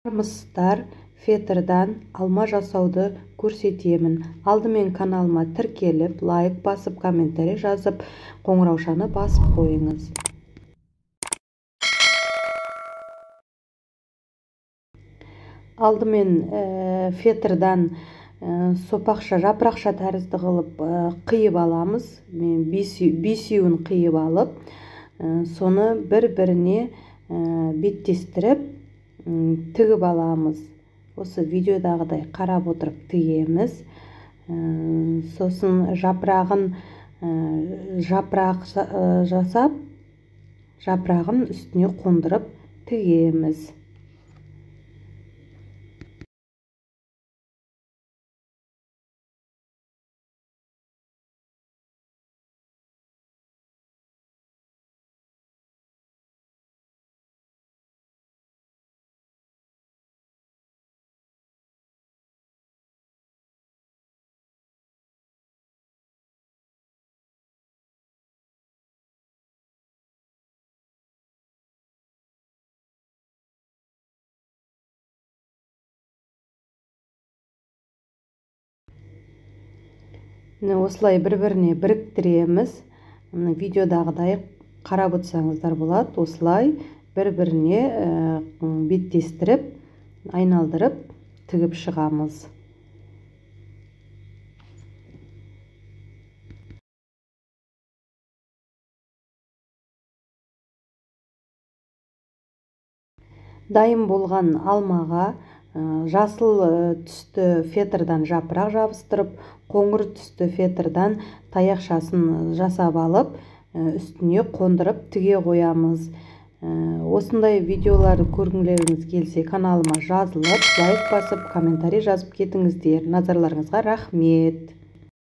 Армысыздар, фетрдан алма жасауды көрсетемін. Алдымен каналыма тіркеліп, лайк басып, комментарий жазып, қоңыраушаны басып қойыңыз. Алдымен фетрдан сопақша, жапырақша тәрізді қылып қиып аламыз. Мен бесеуін қиып алып, соны бір-біріне беттестіріп тігіп аламыз. Осы видеодағыдай қарап отырып тігеміз. Сосын жапырақ жасап, жапырағын үстіне қондырып тігеміз. Осылай бір-біріне біріктіреміз. Видеодағыдай қарап отырсаңыздар болады. Осылай бір-біріне беттестіріп, айналдырып тігіп шығамыз. Дайын болған алмаға жасыл түсті фетрдан жапырақ жабыстырып, қоңыр түсті фетрдан таяқшасын жасап алып, үстіне қондырып тіге қоямыз. Осындай видеоларды көргілеріңіз келсе, каналыма жазылып, лайк басып, комментарий жазып кетіңіздер. Назарларыңызға рахмет.